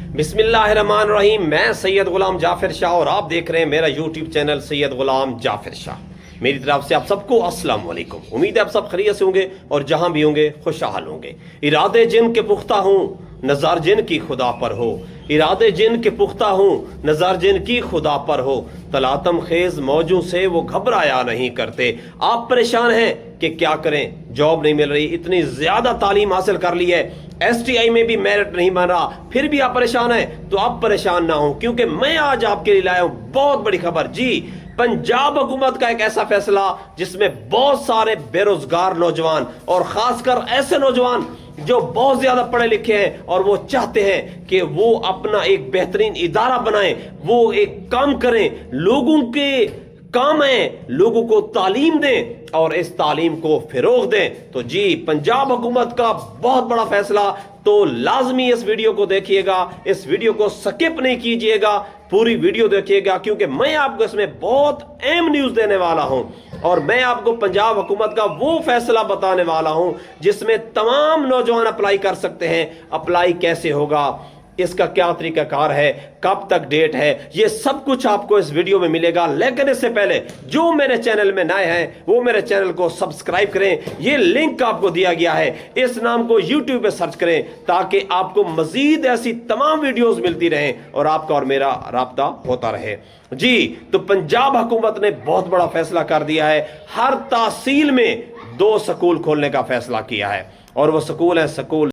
बिस्मिल्लाहिर्रहमानिर्रहीम। मैं सैयद गुलाम जाफर शाह और आप देख रहे हैं मेरा यूट्यूब चैनल सैयद गुलाम जाफर शाह। मेरी तरफ से आप सबको अस्सलाम वालेकुम। उम्मीद है आप सब खैरियत से होंगे और जहां भी होंगे खुशहाल होंगे। इरादे जिन के पुख्ता हूँ नज़र जिन की खुदा पर हो, इरादे जिन के पुख्ता हूँ नज़र जिन की खुदा पर हो, तलातम खेज मौजों से वो घबराया नहीं करते। आप परेशान हैं कि क्या करें, जॉब नहीं मिल रही, इतनी ज़्यादा तालीम हासिल कर ली है, STI में भी मेरिट नहीं बन रहा, फिर भी आप परेशान हैं। तो आप परेशान ना हो, क्योंकि मैं आज आपके लिए लाया हूँ बहुत बड़ी खबर। जी, पंजाब हुकूमत का एक ऐसा फैसला जिसमें बहुत सारे बेरोजगार नौजवान और खासकर ऐसे नौजवान जो बहुत ज्यादा पढ़े लिखे हैं और वो चाहते हैं कि वो अपना एक बेहतरीन इदारा बनाएं, वो एक काम करें, लोगों के काम है, लोगों को तालीम दें और इस तालीम को फिरोग दें। तो जी, पंजाब हुकूमत का बहुत बड़ा फैसला। तो लाजमी इस वीडियो को देखिएगा, इस वीडियो को स्किप नहीं कीजिएगा, पूरी वीडियो देखिएगा, क्योंकि मैं आपको इसमें बहुत अहम न्यूज देने वाला हूं और मैं आपको पंजाब हुकूमत का वो फैसला बताने वाला हूं जिसमें तमाम नौजवान अप्लाई कर सकते हैं। अप्लाई कैसे होगा, इसका क्या तरीकाकार है, कब तक डेट है, ये सब कुछ आपको इस वीडियो में मिलेगा। लेकिन इससे पहले जो मेरे चैनल में नए हैं वो मेरे चैनल को सब्सक्राइब करें। ये लिंक आपको दिया गया है, इस नाम को YouTube पे सर्च करें ताकि आपको मजीद ऐसी तमाम वीडियोस मिलती रहें और आपका और मेरा राब्ता होता रहे। जी, तो पंजाब हुकूमत ने बहुत बड़ा फैसला कर दिया है। हर तहसील में 2 स्कूल खोलने का फैसला किया है और वो स्कूल है स्कूल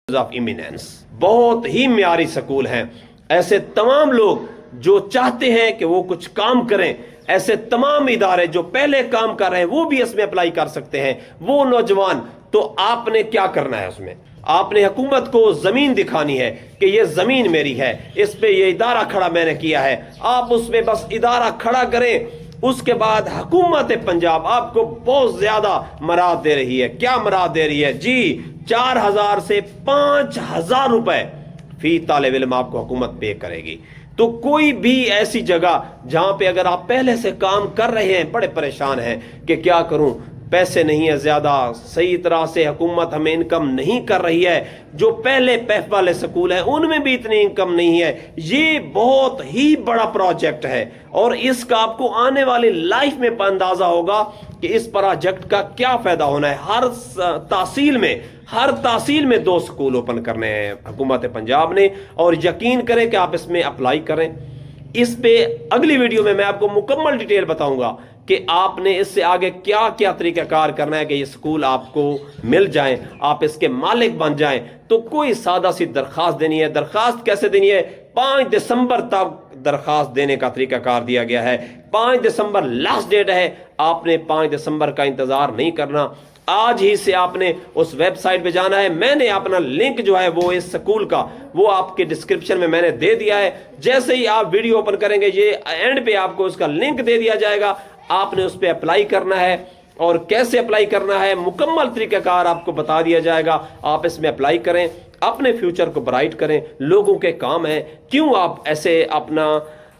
ऑफ इमिनेंस। बहुत ही म्यारी स्कूल हैं। ऐसे तमाम लोग जो चाहते हैं कि वो कुछ काम करें, ऐसे तमाम इदारे जो पहले काम कर रहे हैं वो भी इसमें अप्लाई कर सकते हैं, वो नौजवान। तो आपने क्या करना है, उसमें आपने हुकूमत को जमीन दिखानी है कि ये जमीन मेरी है, इस पे ये इदारा खड़ा मैंने किया है। आप उसमें बस इदारा खड़ा करें, उसके बाद हुकूमत पंजाब आपको बहुत ज्यादा मराद दे रही है। क्या मराद दे रही है? जी, 4000 से 5000 रुपए फी तालिब इल्म आपको हुकूमत पे करेगी। तो कोई भी ऐसी जगह जहां पे अगर आप पहले से काम कर रहे हैं, बड़े परेशान हैं कि क्या करूं, पैसे नहीं है ज्यादा, सही तरह से हुकूमत हमें इनकम नहीं कर रही है, जो पहले पैफ वाले स्कूल हैं उनमें भी इतनी इनकम नहीं है। ये बहुत ही बड़ा प्रोजेक्ट है और इसका आपको आने वाली लाइफ में अंदाजा होगा कि इस प्रोजेक्ट का क्या फायदा होना है। हर तहसील में 2 स्कूल ओपन करने हैं हुकूमत पंजाब ने और यकीन करें कि आप इसमें अप्लाई करें। इस पे अगली वीडियो में मैं आपको मुकम्मल डिटेल बताऊंगा कि आपने इससे आगे क्या क्या तरीकाकार करना है कि ये स्कूल आपको मिल जाए, आप इसके मालिक बन जाएं। तो कोई सादा सी दरखास्त देनी है। दरखास्त कैसे देनी है? 5 दिसंबर तक दरखास्त देने का तरीकाकार दिया गया है। 5 दिसंबर लास्ट डेट है। आपने 5 दिसंबर का इंतजार नहीं करना, आज ही से आपने उस वेबसाइट पे जाना है। मैंने अपना लिंक जो है वो इस स्कूल का वो आपके डिस्क्रिप्शन में मैंने दे दिया है। जैसे ही आप वीडियो ओपन करेंगे ये एंड पे आपको उसका लिंक दे दिया जाएगा। आपने उस पर अप्लाई करना है और कैसे अप्लाई करना है मुकम्मल तरीकाकार आपको बता दिया जाएगा। आप इसमें अप्लाई करें, अपने फ्यूचर को ब्राइट करें। लोगों के काम है, क्यों आप ऐसे अपना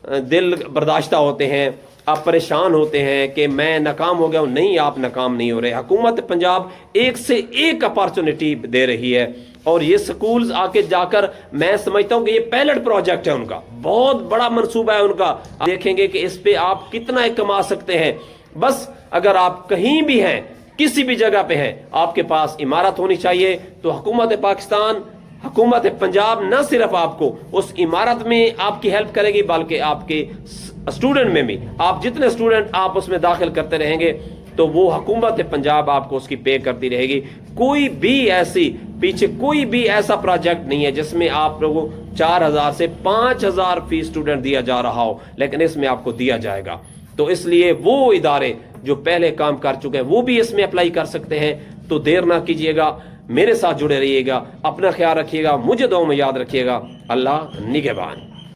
दिल बर्दाश्ता होते हैं, आप परेशान होते हैं कि मैं नाकाम हो गया हूं? नहीं, आप नाकाम नहीं हो रहे। हुकूमत पंजाब एक से एक अपॉर्चुनिटी दे रही है और ये स्कूल्स आके जाकर मैं समझता हूं कि ये पायलट प्रोजेक्ट है उनका, बहुत बड़ा मंसूबा है उनका। आप देखेंगे कि इस पे आप कितना कमा सकते हैं। बस अगर आप कहीं भी हैं, किसी भी जगह पे हैं, आपके पास इमारत होनी चाहिए। तो हुकूमत पाकिस्तान, हुकूमत पंजाब न सिर्फ आपको उस इमारत में आपकी हेल्प करेगी बल्कि आपके स्टूडेंट में भी, आप जितने स्टूडेंट आप उसमें दाखिल करते रहेंगे तो वो हुकूमत पंजाब आपको उसकी पे करती रहेगी। कोई भी ऐसा प्रोजेक्ट नहीं है जिसमें आप लोगों को 4000 से 5000 फी स्टूडेंट दिया जा रहा हो, लेकिन इसमें आपको दिया जाएगा। तो इसलिए वो इदारे जो पहले काम कर चुके हैं वो भी इसमें अप्लाई कर सकते हैं। तो देर ना कीजिएगा, मेरे साथ जुड़े रहिएगा, अपना ख्याल रखिएगा, मुझे दुआ में याद रखिएगा। अल्लाह निगहबान।